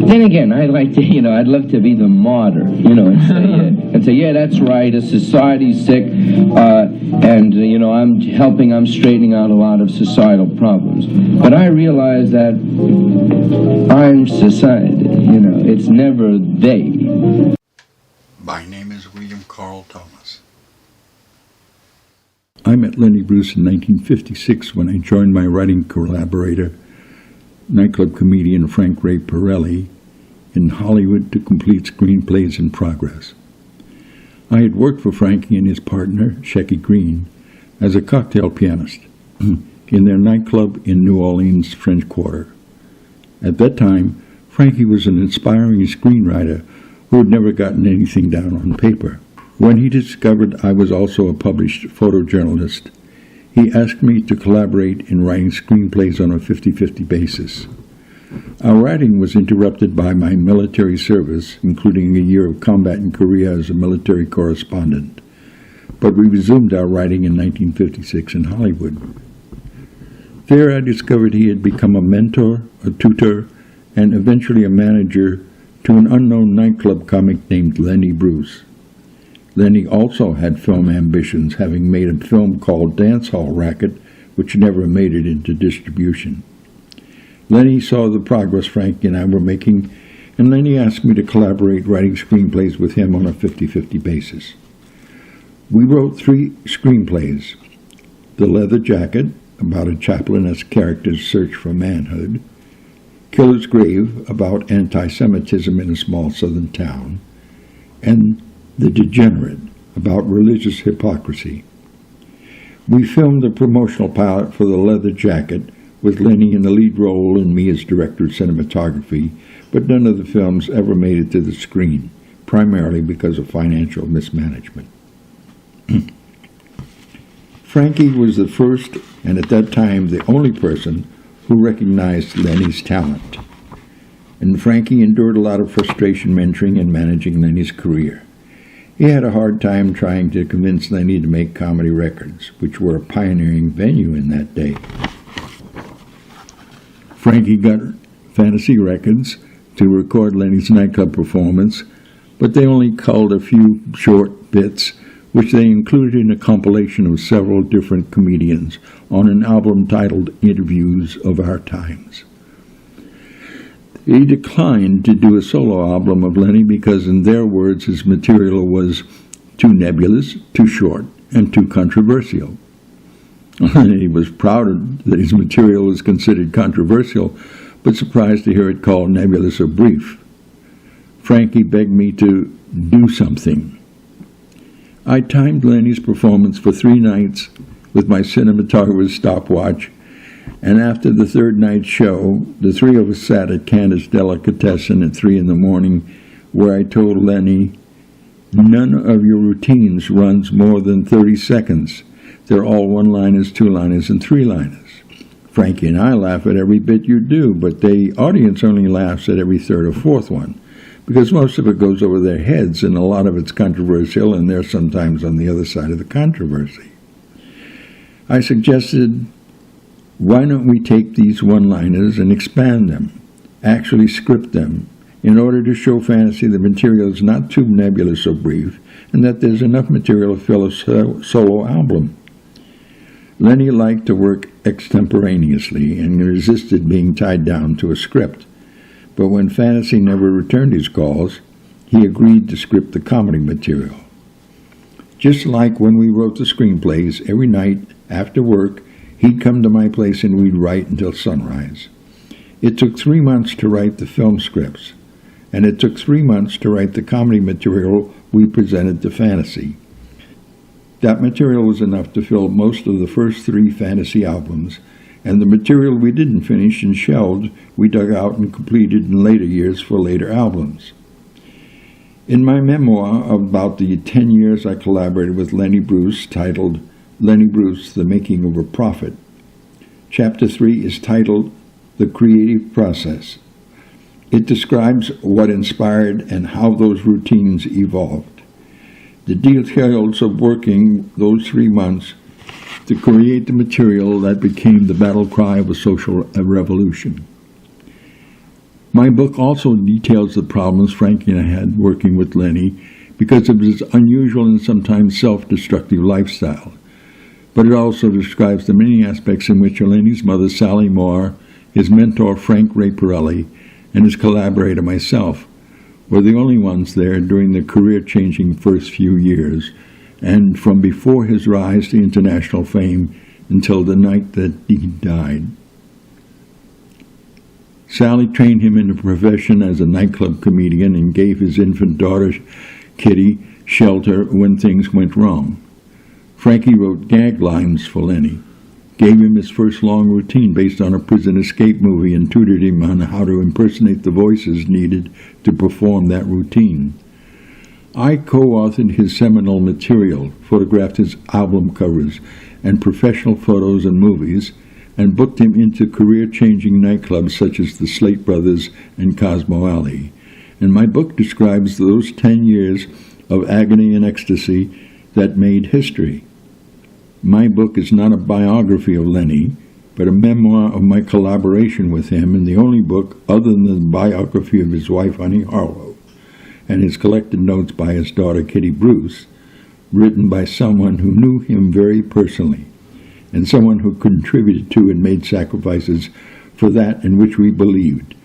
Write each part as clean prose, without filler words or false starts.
Then again, I'd like to, I'd love to be the martyr, and say, yeah, that's right, a society's sick, and, I'm straightening out a lot of societal problems. But I realize that I'm society, it's never they. My name is William Carl Thomas. I met Lenny Bruce in 1956 when I joined my writing collaborator, nightclub comedian Frank Ray Perilli, in Hollywood to complete Screenplays in Progress. I had worked for Frankie and his partner, Shecky Green, as a cocktail pianist in their nightclub in New Orleans' French Quarter. At that time, Frankie was an inspiring screenwriter who had never gotten anything down on paper. When he discovered I was also a published photojournalist, he asked me to collaborate in writing screenplays on a 50-50 basis. Our writing was interrupted by my military service, including a year of combat in Korea as a military correspondent, but we resumed our writing in 1956 in Hollywood. There I discovered he had become a mentor, a tutor, and eventually a manager to an unknown nightclub comic named Lenny Bruce. Lenny also had film ambitions, having made a film called Dance Hall Racket, which never made it into distribution. Lenny saw the progress Frankie and I were making, and Lenny asked me to collaborate writing screenplays with him on a 50-50 basis. We wrote 3 screenplays: The Leather Jacket, about a chaplain-esque character's search for manhood; Killer's Grave, about anti-Semitism in a small southern town; and The Degenerate, about religious hypocrisy. We filmed the promotional pilot for The Leather Jacket, with Lenny in the lead role and me as director of cinematography, but none of the films ever made it to the screen, primarily because of financial mismanagement. Frankie was the first, and at that time the only person, who recognized Lenny's talent. And Frankie endured a lot of frustration mentoring and managing Lenny's career. He had a hard time trying to convince Lenny to make Comedy Records, which were a pioneering venue in that day. Frankie got Fantasy Records to record Lenny's nightclub performance, but they only culled a few short bits, which they included in a compilation of several different comedians on an album titled Interviews of Our Times. He declined to do a solo album of Lenny because, in their words, his material was too nebulous, too short, and too controversial. He was proud that his material was considered controversial, but surprised to hear it called nebulous or brief. Frankie begged me to do something. I timed Lenny's performance for 3 nights with my cinematographer's stopwatch, and after the 3rd night's show, the 3 of us sat at Candace Delicatessen at 3 in the morning, where I told Lenny, "None of your routines runs more than 30 seconds. They're all 1-liners, 2-liners, and 3-liners. Frankie and I laugh at every bit you do, but the audience only laughs at every 3rd or 4th one, because most of it goes over their heads, and a lot of it's controversial, and they're sometimes on the other side of the controversy." I suggested, why don't we take these 1-liners and expand them, actually script them, in order to show Fantasy the material is not too nebulous or brief, and that there's enough material to fill a solo album. Lenny liked to work extemporaneously and resisted being tied down to a script, but when Fantasy never returned his calls, he agreed to script the comedy material. Just like when we wrote the screenplays, every night after work, he'd come to my place and we'd write until sunrise. It took 3 months to write the film scripts, and it took 3 months to write the comedy material we presented to Fantasy. That material was enough to fill most of the first 3 Fantasy albums, and the material we didn't finish and shelved, we dug out and completed in later years for later albums. In my memoir about the 10 years I collaborated with Lenny Bruce, titled Lenny Bruce, The Making of a Prophet, Chapter 3 is titled The Creative Process. It describes what inspired and how those routines evolved. The details of working those 3 months to create the material that became the battle cry of a social revolution. My book also details the problems Frankie and I had working with Lenny because of his unusual and sometimes self-destructive lifestyle. But it also describes the many aspects in which Lenny's mother, Sally Moore, his mentor, Frank Ray Perilli, and his collaborator, myself, were the only ones there during the career-changing first few years, and from before his rise to international fame until the night that he died. Sally trained him in the profession as a nightclub comedian and gave his infant daughter, Kitty, shelter when things went wrong. Frankie wrote gag lines for Lenny, gave him his first long routine based on a prison escape movie, and tutored him on how to impersonate the voices needed to perform that routine. I co-authored his seminal material, photographed his album covers and professional photos and movies, and booked him into career-changing nightclubs such as the Slate Brothers and Cosmo Alley. And my book describes those 10 years of agony and ecstasy that made history. My book is not a biography of Lenny, but a memoir of my collaboration with him, and the only book other than the biography of his wife, Honey Harlow, and his collected notes by his daughter, Kitty Bruce, written by someone who knew him very personally, and someone who contributed to and made sacrifices for that in which we believed,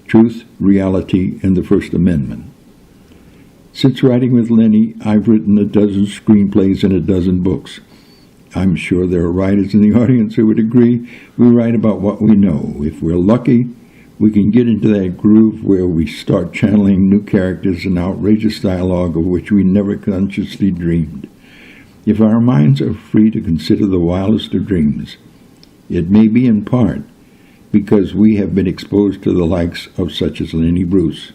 truth, reality, and the First Amendment. Since writing with Lenny, I've written a dozen screenplays and a dozen books. I'm sure there are writers in the audience who would agree we write about what we know. If we're lucky, we can get into that groove where we start channeling new characters and outrageous dialogue of which we never consciously dreamed. If our minds are free to consider the wildest of dreams, it may be in part because we have been exposed to the likes of such as Lenny Bruce,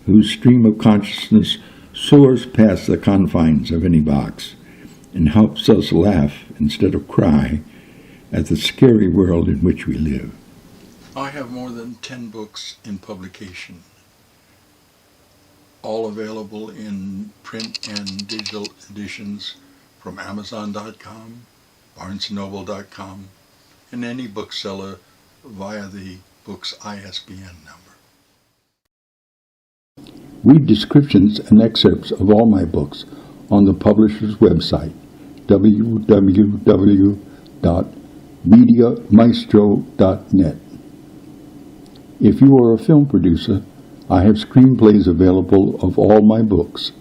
whose stream of consciousness soars past the confines of any box and helps us laugh instead of cry at the scary world in which we live. I have more than 10 books in publication, all available in print and digital editions from Amazon.com, BarnesandNoble.com, and any bookseller via the book's ISBN number. Read descriptions and excerpts of all my books on the publisher's website, www.mediamaestro.net. If you are a film producer, I have screenplays available of all my books.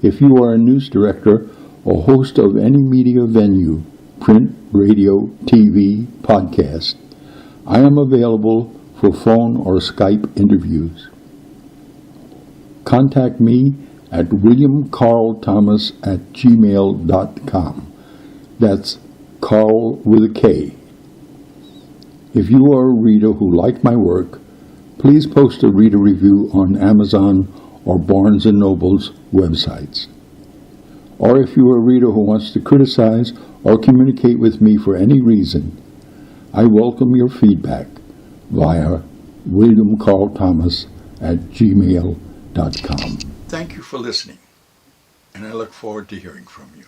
If you are a news director or host of any media venue, print, radio, TV, podcast, I am available for phone or Skype interviews. Contact me at williamcarlthomas@gmail.com. That's Carl with a K. If you are a reader who liked my work, please post a reader review on Amazon or Barnes & Noble's websites. Or if you are a reader who wants to criticize or communicate with me for any reason, I welcome your feedback via williamcarlthomas@gmail.com. Thank you for listening, and I look forward to hearing from you.